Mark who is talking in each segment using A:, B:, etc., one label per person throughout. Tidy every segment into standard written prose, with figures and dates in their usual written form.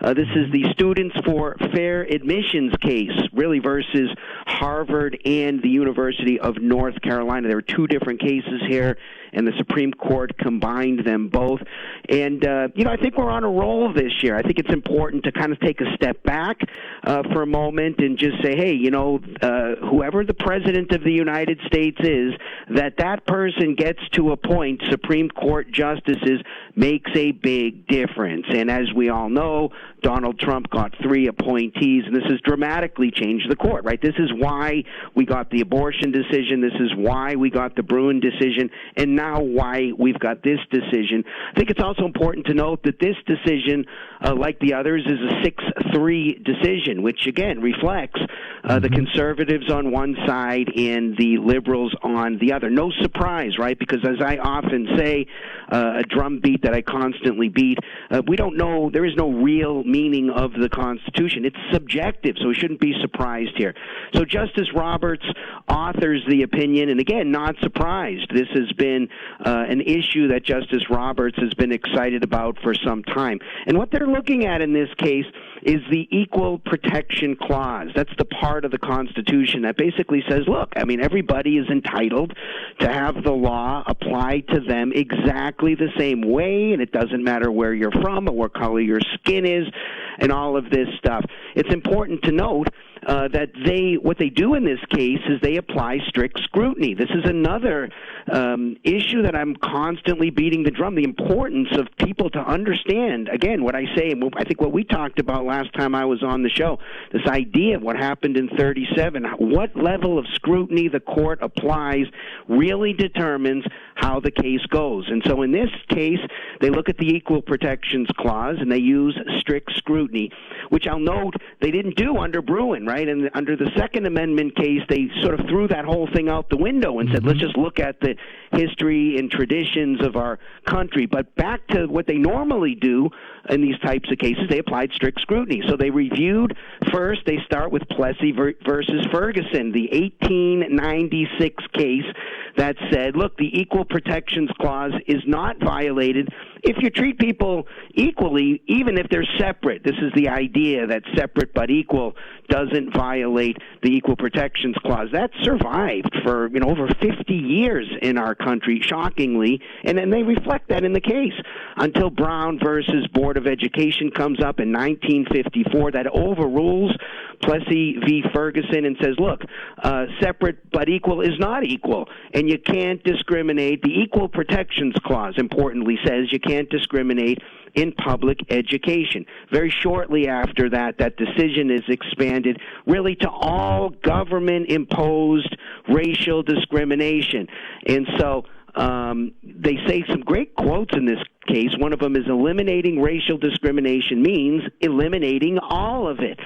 A: This is the Students for Fair Admissions case, really, versus Harvard and the University of North Carolina. There are two different cases here, and the Supreme Court combined them both. And, I think we're on a roll this year. I think it's important to kind of take a step back for a moment and just say, hey, whoever the President of the United States is, that person gets to appoint Supreme Court justices makes a big difference. And as we all know, Donald Trump got 3 appointees, and this has dramatically changed the court, right? This is why we got the abortion decision. This is why we got the Bruin decision, and now why we've got this decision. I think it's also important to note that this decision, like the others, is a 6-3 decision, which, again, reflects the conservatives on one side and the liberals on the other. No surprise, right? Because as I often say, a drum beat that I constantly beat, we don't know, there is no real meaning of the Constitution. It's subjective, so we shouldn't be surprised here. So Justice Roberts authors the opinion, and again, not surprised. This has been an issue that Justice Roberts has been excited about for some time. And what they're looking at in this case is the Equal Protection Clause. That's the part of the Constitution that basically says, look, everybody is entitled to have the law applied to them exactly the same way, and it doesn't matter where you're from or what color your skin is and all of this stuff. It's important to note that what they do in this case is they apply strict scrutiny. This is another issue that I'm constantly beating the drum, the importance of people to understand, again, what I say, and I think what we talked about last time I was on the show, this idea of what happened in 37, what level of scrutiny the court applies really determines how the case goes. And so in this case, they look at the Equal Protections Clause and they use strict scrutiny, which I'll note they didn't do under Bruin, right? And under the Second Amendment case, they sort of threw that whole thing out the window and said, let's just look at the history and traditions of our country. But back to what they normally do in these types of cases, they applied strict scrutiny. So they reviewed first, they start with Plessy versus Ferguson, the 1896 case that said, look, the Equal Protections Clause is not violated if you treat people equally, even if they're separate. This is the idea that separate but equal doesn't violate the Equal Protections Clause. That survived for over 50 years in our country, shockingly, and then they reflect that in the case until Brown versus Board of Education comes up in 1954 that overrules Plessy v. Ferguson and says, look, separate but equal is not equal, and you can't discriminate. The Equal Protections Clause, importantly, says you can't discriminate in public education. Very shortly after that, that decision is expanded really to all government-imposed racial discrimination. And so they say some great quotes in this case. One of them is, eliminating racial discrimination means eliminating all of it.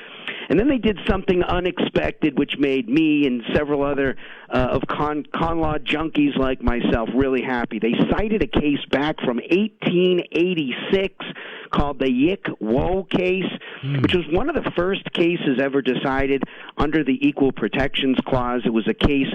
A: And then they did something unexpected, which made me and several other of con law junkies like myself really happy. They cited a case back from 1886 called the Yick-Wo case, which was one of the first cases ever decided under the Equal Protections Clause. It was a case,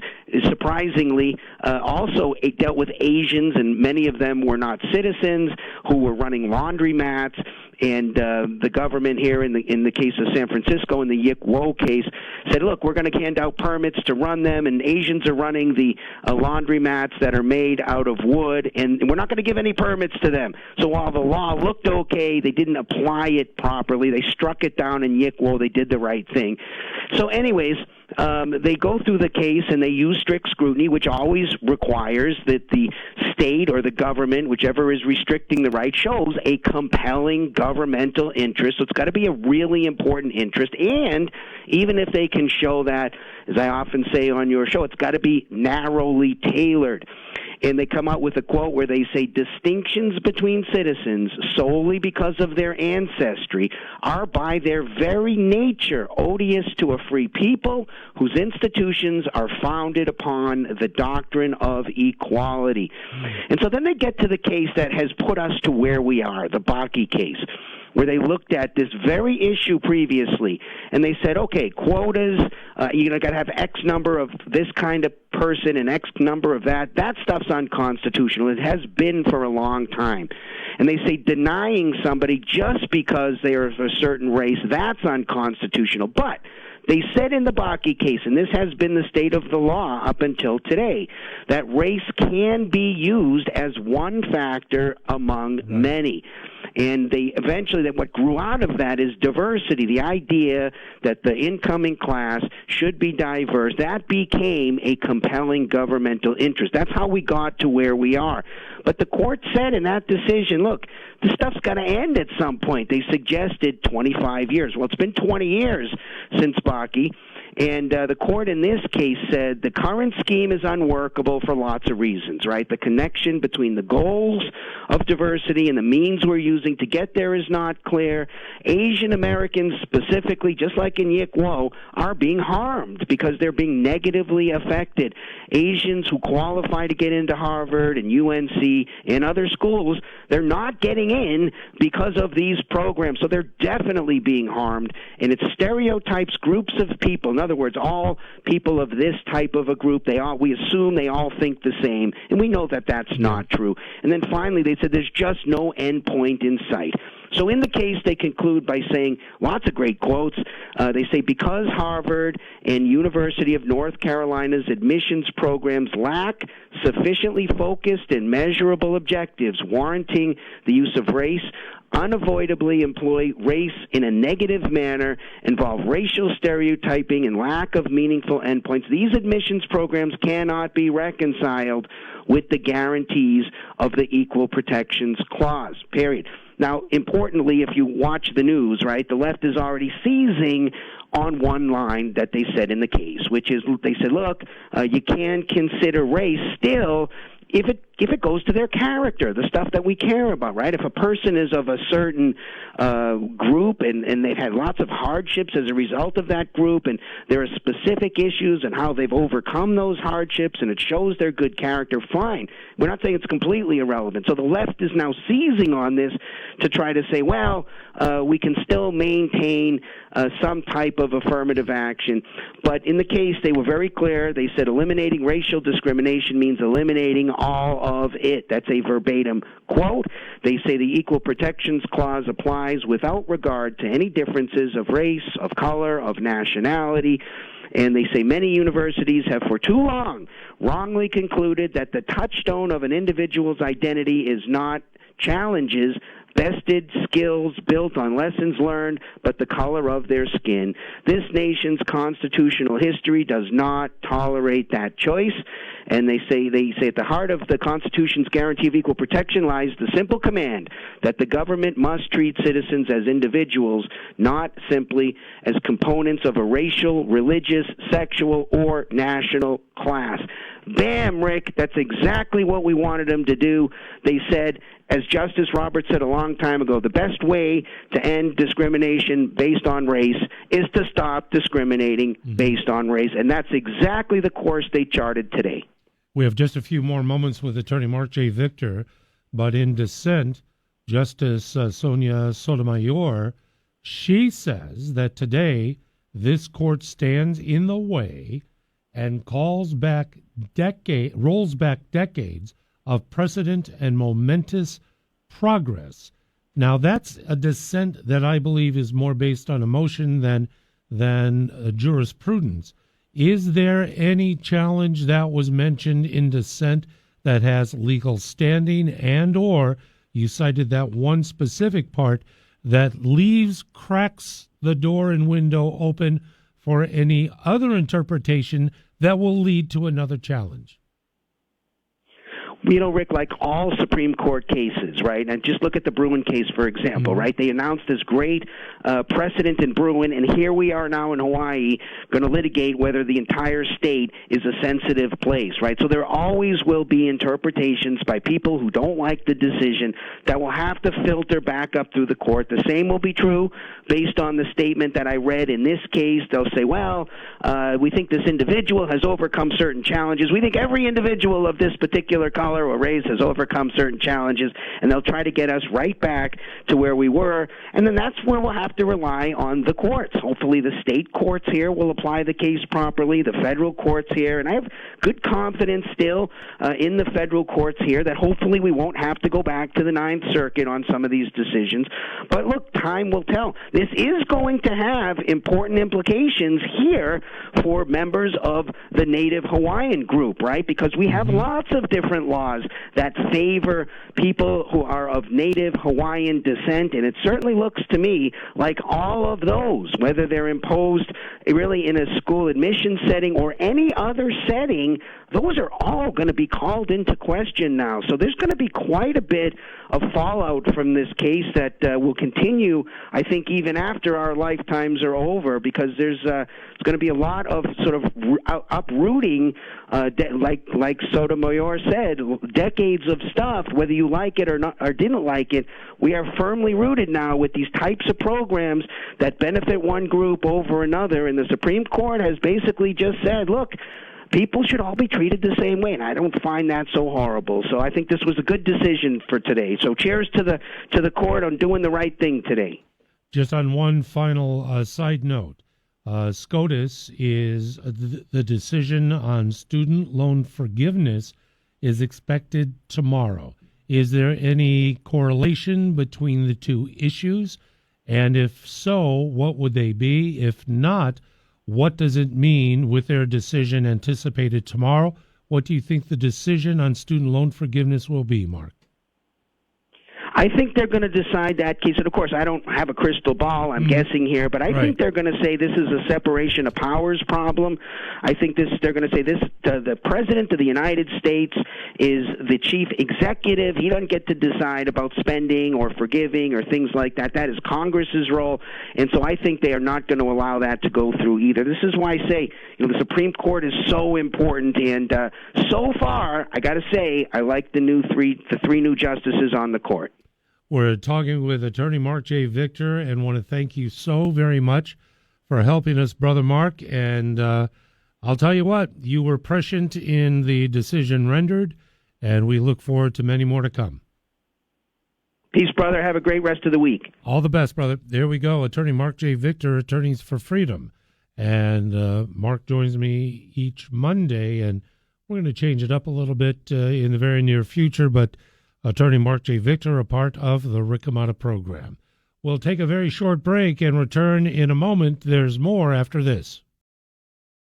A: surprisingly, also it dealt with Asians, and many of them were not citizens who were running laundromats. And the government here, in the case of San Francisco, in the Yick-Wo case, said, look, we're going to hand out permits to run them, and Asians are running the laundromats that are made out of wood, and we're not going to give any permits to them. So while the law looked okay, they didn't apply it properly. They struck it down in Yick-Wo. They did the right thing. So anyways, they go through the case and they use strict scrutiny, which always requires that the state or the government, whichever is restricting the right, shows a compelling governmental interest. So it's got to be a really important interest. And even if they can show that, as I often say on your show, it's got to be narrowly tailored. And they come out with a quote where they say, distinctions between citizens solely because of their ancestry are by their very nature odious to a free people whose institutions are founded upon the doctrine of equality. And so then they get to the case that has put us to where we are, the Bakke case, where they looked at this very issue previously, and they said, okay, quotas, you're going to have X number of this kind of person and X number of that. That stuff's unconstitutional. It has been for a long time. And they say denying somebody just because they are of a certain race, that's unconstitutional. But they said in the Bakke case, and this has been the state of the law up until today, that race can be used as one factor among many. And they eventually, that what grew out of that is diversity, the idea that the incoming class should be diverse. That became a compelling governmental interest. That's how we got to where we are. But the court said in that decision, look, this stuff's got to end at some point. They suggested 25 years. Well, it's been 20 years since Bakke. And the court in this case said the current scheme is unworkable for lots of reasons, right? The connection between the goals of diversity and the means we're using to get there is not clear. Asian Americans specifically, just like in Yik Wo, are being harmed because they're being negatively affected. Asians who qualify to get into Harvard and UNC and other schools, they're not getting in because of these programs. So they're definitely being harmed. And it stereotypes groups of people. In other words, all people of this type of a group, we assume they all think the same, and we know that that's not true. And then finally, they said there's just no end point in sight. So in the case, they conclude by saying lots of great quotes. They say, because Harvard and University of North Carolina's admissions programs lack sufficiently focused and measurable objectives warranting the use of race, unavoidably employ race in a negative manner, involve racial stereotyping, and lack of meaningful endpoints, these admissions programs cannot be reconciled with the guarantees of the Equal Protections Clause, period. Now, importantly, if you watch the news, right, the left is already seizing on one line that they said in the case, which is they said, look, you can consider race still if it goes to their character, the stuff that we care about, right? If a person is of a certain group and they've had lots of hardships as a result of that group, and there are specific issues and how they've overcome those hardships, and it shows their good character, fine. We're not saying it's completely irrelevant. So the left is now seizing on this to try to say, well, we can still maintain some type of affirmative action. But in the case, they were very clear. They said eliminating racial discrimination means eliminating all of it. That's a verbatim quote. They say the Equal Protections Clause applies without regard to any differences of race, of color, of nationality. And they say many universities have for too long wrongly concluded that the touchstone of an individual's identity is not challenges, vested skills built on lessons learned, but the color of their skin. This nation's constitutional history does not tolerate that choice. And they say at the heart of the Constitution's guarantee of equal protection lies the simple command that the government must treat citizens as individuals, not simply as components of a racial, religious, sexual, or national class. Bam, Rick, that's exactly what we wanted them to do. They said, as Justice Roberts said a long time ago, the best way to end discrimination based on race is to stop discriminating based on race. And that's exactly the course they charted today.
B: We have just a few more moments with Attorney Marc J. Victor, but in dissent, Justice Sonia Sotomayor, she says that today this court stands in the way and rolls back decades of precedent and momentous progress. Now, that's a dissent that I believe is more based on emotion than jurisprudence. Is there any challenge that was mentioned in dissent that has legal standing, and or you cited that one specific part that cracks the door and window open for any other interpretation that will lead to another challenge?
A: You know, Rick, like all Supreme Court cases, right? And just look at the Bruen case, for example, right? They announced this great precedent in Bruen, and here we are now in Hawaii going to litigate whether the entire state is a sensitive place, right? So there always will be interpretations by people who don't like the decision that will have to filter back up through the court. The same will be true based on the statement that I read in this case. They'll say, well, we think this individual has overcome certain challenges. We think every individual of this particular color or race has overcome certain challenges, and they'll try to get us right back to where we were, and then that's where we'll have have to rely on the courts. Hopefully the state courts here will apply the case properly, the federal courts here, and I have good confidence still in the federal courts here that hopefully we won't have to go back to the Ninth Circuit on some of these decisions. But look, time will tell. This is going to have important implications here for members of the Native Hawaiian group, right? Because we have lots of different laws that favor people who are of Native Hawaiian descent, and it certainly looks to me like all of those, whether they're imposed really in a school admission setting or any other setting, those are all going to be called into question now. So there's going to be quite a bit of fallout from this case that will continue, I think, even after our lifetimes are over, because there's going to be a lot of sort of uprooting, like Sotomayor said, decades of stuff, whether you like it or not or didn't like it. We are firmly rooted now with these types of programs that benefit one group over another, and the Supreme Court has basically just said, look, people should all be treated the same way, and I don't find that so horrible. So I think this was a good decision for today. So cheers to the court on doing the right thing today.
B: Just on one final side note, SCOTUS is the decision on student loan forgiveness is expected tomorrow. Is there any correlation between the two issues? And if so, what would they be? If not, what does it mean with their decision anticipated tomorrow? What do you think the decision on student loan forgiveness will be, Mark?
A: I think they're going to decide that case. And, of course, I don't have a crystal ball. I'm guessing here. But I think they're going to say this is a separation of powers problem. I think they're going to say this, the President of the United States is the chief executive. He doesn't get to decide about spending or forgiving or things like that. That is Congress's role. And so I think they are not going to allow that to go through either. This is why I say, the Supreme Court is so important. And so far, I got to say, I like the three new justices on the court.
B: We're talking with Attorney Marc J. Victor, and want to thank you so very much for helping us, Brother Mark. And I'll tell you what, you were prescient in the decision rendered, and we look forward to many more to come.
A: Peace, brother. Have a great rest of the week.
B: All the best, brother. There we go. Attorney Marc J. Victor, Attorneys for Freedom. And Mark joins me each Monday, and we're going to change it up a little bit in the very near future, but Attorney Marc J. Victor, a part of the Rick Hamada program. We'll take a very short break and return in a moment. There's more after this.